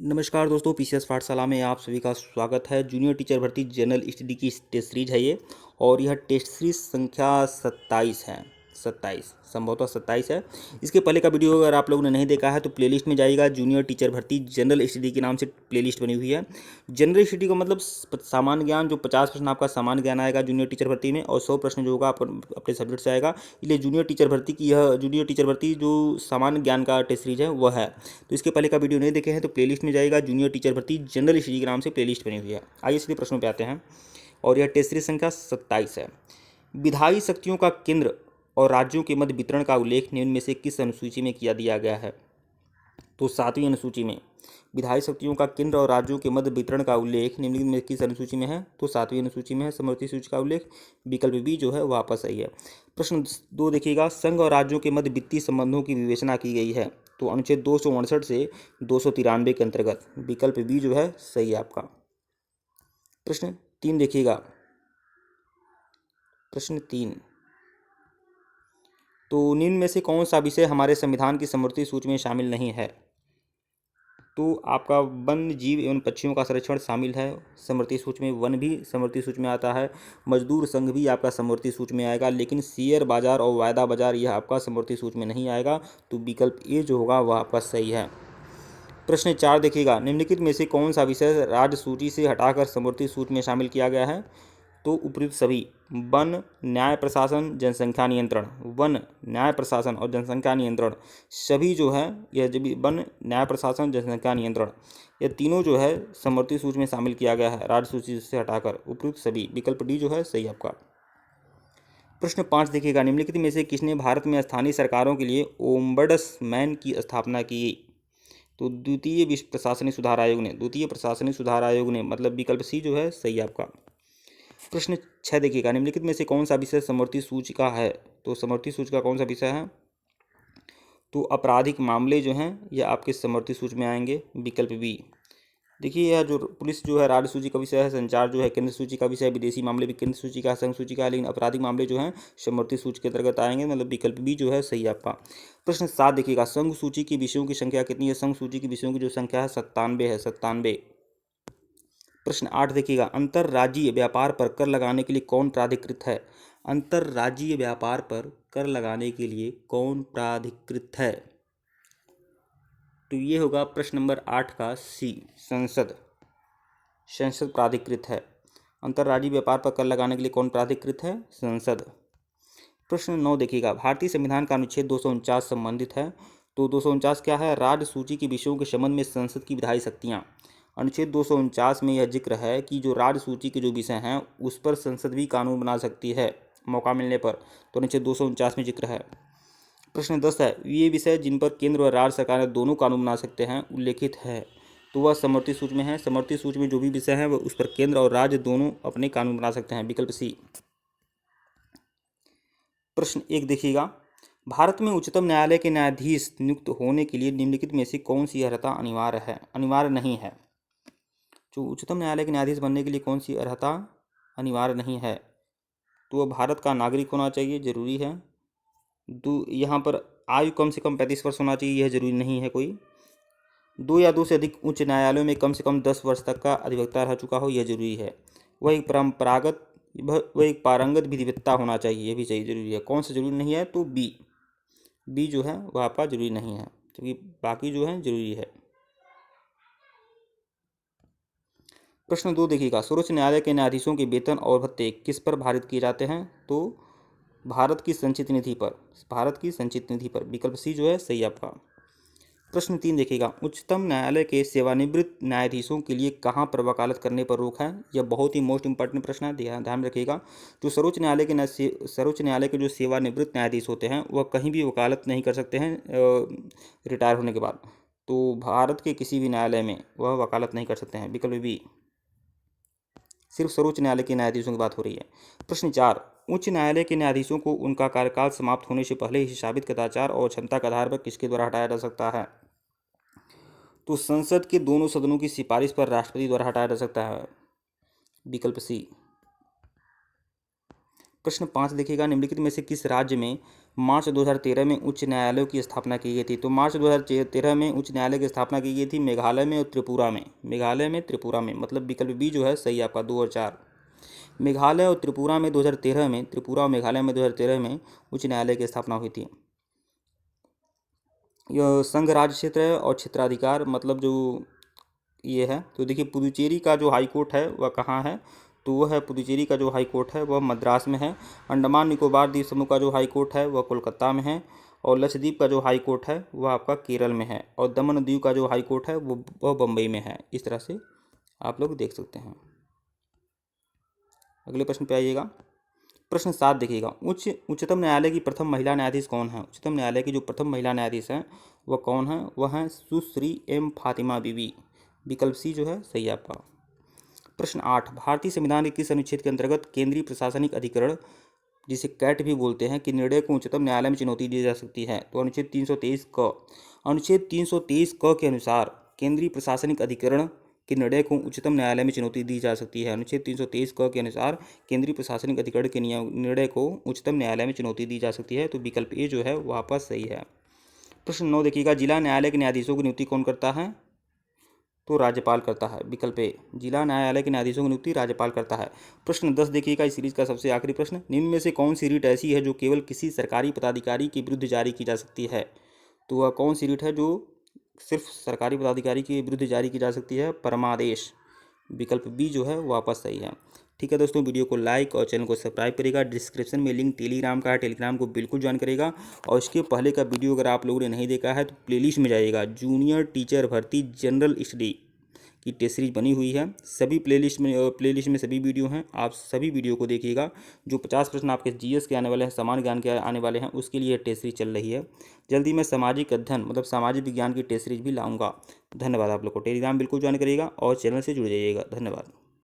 नमस्कार दोस्तों, पीसीएस पाठशाला में आप सभी का स्वागत है। जूनियर टीचर भर्ती जनरल स्टडी की टेस्ट सीरीज है ये, और यह टेस्ट सीरीज संख्या 27 है। 27 संभवतः 27 है। इसके पहले का वीडियो अगर आप लोगों ने नहीं देखा है तो प्लेलिस्ट में जाइएगा। जूनियर टीचर भर्ती जनरल स्टडी के नाम से प्लेलिस्ट बनी हुई है। जनरल स्टडी का मतलब सामान्य ज्ञान, जो 50% आपका सामान्य ज्ञान आएगा जूनियर टीचर भर्ती में, और 100 प्रश्न जो होगा अपने सब्जेक्ट से आएगा। इसलिए जूनियर टीचर भर्ती की यह जूनियर टीचर भर्ती जो सामान्य ज्ञान का टेस्ट सीरीज है वह है। तो इसके पहले का वीडियो नहीं देखे हैं तो प्लेलिस्ट में जाएगा। जूनियर टीचर भर्ती जनरल स्टडी के नाम से प्लेलिस्ट बनी हुई है। आइए सीधे प्रश्नों पे आते हैं, और यह टेस्ट सीरीज संख्या 27 है। विधायी शक्तियों का केंद्र और राज्यों के मध्य वितरण का उल्लेख निम्न में से किस अनुसूची में किया दिया गया है? तो 7वीं अनुसूची में विधायी शक्तियों का केंद्र और राज्यों के मध्य वितरण का उल्लेख निम्नलिखित में किस अनुसूची में है? तो 7वीं अनुसूची में है। समवर्ती सूची का उल्लेख विकल्प बी जो है वापस सही है। प्रश्न 2 देखिएगा, संघ और राज्यों के मध्य वित्तीय संबंधों की विवेचना की गई है। तो अनुच्छेद 268 से 293 के अंतर्गत विकल्प बी जो है सही है आपका। प्रश्न 3 देखिएगा, प्रश्न 3, तो निम्न में से कौन सा विषय हमारे संविधान की समवर्ती सूची में शामिल नहीं है? तो आपका वन्य जीव एवं पक्षियों का संरक्षण शामिल है समवर्ती सूची में। वन भी समवर्ती सूची में आता है। मजदूर संघ भी आपका समवर्ती सूची में आएगा, लेकिन शेयर बाजार और वायदा बाजार यह आपका समवर्ती सूची में नहीं आएगा। तो विकल्प ए जो होगा वह आपका सही है। प्रश्न 4 देखिएगा, निम्नलिखित में से कौन सा विषय राज्य सूची से हटाकर समवर्ती सूची में शामिल किया गया है? तो उपयुक्त सभी। वन, न्याय प्रशासन, जनसंख्या नियंत्रण। वन, न्याय प्रशासन और जनसंख्या नियंत्रण सभी जो है, यह जब वन, न्याय प्रशासन, जनसंख्या नियंत्रण ये तीनों जो है समवर्ती सूची में शामिल किया गया है राज्य सूची से हटाकर। उपयुक्त सभी, विकल्प डी जो है सही आपका। प्रश्न 5 देखिएगा, निम्नलिखित में से किसने भारत में स्थानीय सरकारों के लिए ओम्बड्समैन की स्थापना की? तो द्वितीय प्रशासनिक सुधार आयोग ने। द्वितीय प्रशासनिक सुधार आयोग ने, मतलब विकल्प सी जो है सही आपका। प्रश्न 6 देखिएगा, निम्नलिखित में से कौन सा विषय समवर्ती सूची का है? तो समवर्ती सूची का कौन सा विषय है? तो आपराधिक मामले जो हैं यह आपके समवर्ती सूची में आएंगे। विकल्प बी। देखिए, यह जो पुलिस जो है राज्य सूची का विषय है, संचार जो है केंद्र सूची का विषय है, विदेशी मामले भी केंद्र सूची का, संघ सूची का है, लेकिन आपराधिक मामले जो हैं समवर्ती सूची के अंतर्गत आएंगे, मतलब विकल्प बी जो है सही आपका। प्रश्न 7 देखिएगा, संघ सूची की विषयों की संख्या कितनी है? संघ सूची की विषयों की जो संख्या है 97 है, 97। प्रश्न 8 देखिएगा, अंतर्राज्यीय व्यापार पर कर लगाने के लिए कौन प्राधिकृत है? अंतर्राज्यीय व्यापार पर कर लगाने के लिए कौन प्राधिकृत है? तो ये होगा प्रश्न नंबर 8 का सी, संसद। संसद प्राधिकृत है। अंतर्राज्यीय व्यापार पर कर लगाने के लिए कौन प्राधिकृत है? संसद। प्रश्न 9 देखिएगा, भारतीय संविधान का अनुच्छेद 249 संबंधित है। तो 249 क्या है? राज्य सूची के विषयों के संबंध में संसद की विधायी शक्तियाँ। अनुच्छेद 249 में यह जिक्र है कि जो राज्य सूची के जो विषय हैं उस पर संसद भी कानून बना सकती है मौका मिलने पर। तो अनुच्छेद 249 में जिक्र है। प्रश्न 10 है, ये विषय जिन पर केंद्र और राज्य सरकार दोनों कानून बना सकते हैं उल्लेखित है। तो वह समवर्ती सूची में है। समवर्ती सूची में जो भी विषय है वह उस पर केंद्र और राज्य दोनों अपने कानून बना सकते हैं। विकल्प सी। प्रश्न 1 देखिएगा, भारत में उच्चतम न्यायालय के न्यायाधीश नियुक्त होने के लिए निम्नलिखित में से कौन सी अर्हता अनिवार्य है? अनिवार्य नहीं है। जो उच्चतम न्यायालय के न्यायाधीश बनने के लिए कौन सी अर्हता अनिवार्य नहीं है? तो वह भारत का नागरिक होना चाहिए, जरूरी है। यहाँ पर आयु कम से कम 35 वर्ष होना चाहिए, यह जरूरी नहीं है कोई। 2 या 2 से अधिक उच्च न्यायालयों में कम से कम 10 वर्ष तक का अधिवक्ता रह चुका हो, यह जरूरी है। वह एक पारंगत विधिवेत्ता होना चाहिए, यह भी चाहिए, जरूरी है। कौन सा जरूरी नहीं है? तो बी जो है वह आपका जरूरी नहीं है, क्योंकि बाकी जो है जरूरी है। प्रश्न 2 देखिएगा, सर्वोच्च न्यायालय के न्यायाधीशों के वेतन और भत्ते किस पर भारित किए जाते हैं? तो भारत की संचित निधि पर। भारत की संचित निधि पर। विकल्प सी जो है सही आपका। प्रश्न 3 देखिएगा, उच्चतम न्यायालय के सेवानिवृत्त न्यायाधीशों के लिए कहाँ पर वकालत करने पर रोक है? यह बहुत ही मोस्ट इंपॉर्टेंट प्रश्न है, ध्यान रखिएगा। जो सर्वोच्च न्यायालय के जो सेवानिवृत्त न्यायाधीश होते हैं वह कहीं भी वकालत नहीं कर सकते हैं रिटायर होने के बाद। तो भारत के किसी भी न्यायालय में वह वकालत नहीं कर सकते हैं। विकल्प बी। सिर्फ सर्वोच्च न्यायालय के न्यायाधीशों की बात हो रही है। प्रश्न 4, उच्च न्यायालय के न्यायाधीशों को उनका कार्यकाल समाप्त होने से पहले ही साबित कदाचार और क्षमता के आधार पर किसके द्वारा हटाया जा सकता है? तो संसद के दोनों सदनों की सिफारिश पर राष्ट्रपति द्वारा हटाया जा सकता है। विकल्प सी। प्रश्न 5 देखिएगा, निम्नलिखित में से किस राज्य में मार्च 2013 में उच्च न्यायालयों की स्थापना की गई थी। तो मार्च 2013 में उच्च न्यायालय की स्थापना की गई थी मेघालय में और त्रिपुरा में। मेघालय में, त्रिपुरा में, मतलब विकल्प बी जो है सही आपका 2 और 4। मेघालय और त्रिपुरा में 2013 में, त्रिपुरा और मेघालय में 2013 में उच्च न्यायालय की स्थापना हुई थी। यह संघ राज्य क्षेत्र है और क्षेत्राधिकार मतलब जो ये है, तो देखिए पुदुचेरी का जो हाई कोर्ट है वह कहाँ है, तो वह है पुदुचेरी का जो हाई कोर्ट है वह मद्रास में है। अंडमान निकोबार द्वीप समूह का जो हाई कोर्ट है वह कोलकाता में है। और लक्षद्वीप का जो हाई कोर्ट है वह आपका केरल में है। और दमन और दीव का जो हाई कोर्ट है वह बम्बई में है। इस तरह से आप लोग देख सकते हैं। अगले प्रश्न पे आइएगा। प्रश्न 7 देखिएगा। उच्चतम न्यायालय की प्रथम महिला न्यायाधीश कौन है? उच्चतम न्यायालय की जो प्रथम महिला न्यायाधीश हैं वह कौन है? वह हैं सुश्री एम फातिमा बीबी। विकल्प सी जो है सही आपका। प्रश्न 8। भारतीय संविधान के किस अनुच्छेद के अंतर्गत केंद्रीय प्रशासनिक अधिकरण, जिसे कैट भी बोलते हैं, कि निर्णय को उच्चतम न्यायालय में चुनौती दी जा सकती है? तो अनुच्छेद 323 क। अनुच्छेद 323 क के अनुसार केंद्रीय प्रशासनिक अधिकरण के निर्णय को उच्चतम न्यायालय में चुनौती दी जा सकती है। अनुच्छेद 323 क के अनुसार केंद्रीय प्रशासनिक अधिकरण के निर्णय को उच्चतम न्यायालय में चुनौती दी जा सकती है। तो विकल्प ए जो है वह आपका सही है। प्रश्न 9 देखिएगा। जिला न्यायालय के न्यायाधीशों की नियुक्ति कौन करता है? तो राज्यपाल करता है। विकल्प ए, जिला न्यायालय के न्यायाधीशों की नियुक्ति राज्यपाल करता है। प्रश्न 10 देखिएगा, इस सीरीज का सबसे आखिरी प्रश्न। निम्न में से कौन सी रीट ऐसी है जो केवल किसी सरकारी पदाधिकारी के विरुद्ध जारी की जा सकती है? तो वह कौन सी रीट है जो सिर्फ सरकारी पदाधिकारी के विरुद्ध जारी की जा सकती है? परमादेश। विकल्प बी जो है वो वापस सही है। ठीक है दोस्तों, वीडियो को लाइक और चैनल को सब्सक्राइब करेगा। डिस्क्रिप्शन में लिंक टेलीग्राम का है, टेलीग्राम को बिल्कुल ज्वाइन करेगा। और इसके पहले का वीडियो अगर आप लोगों ने नहीं देखा है तो प्लेलिस्ट में जाइएगा। जूनियर टीचर भर्ती जनरल स्टडी की टेस्ट सीरीज बनी हुई है। सभी प्लेलिस्ट में सभी वीडियो हैं, आप सभी वीडियो को देखिएगा। जो 50 प्रश्न आपके जीएस के आने वाले हैं, सामान्य ज्ञान के आने वाले हैं, उसके लिए टेस्ट सीरीज चल रही है। जल्दी मैं सामाजिक अध्ययन मतलब सामाजिक विज्ञान की टेस्ट सीरीज भी लाऊंगा। धन्यवाद। आप लोग को टेलीग्राम बिल्कुल ज्वाइन करिएगा और चैनल से जुड़ जाइएगा। धन्यवाद।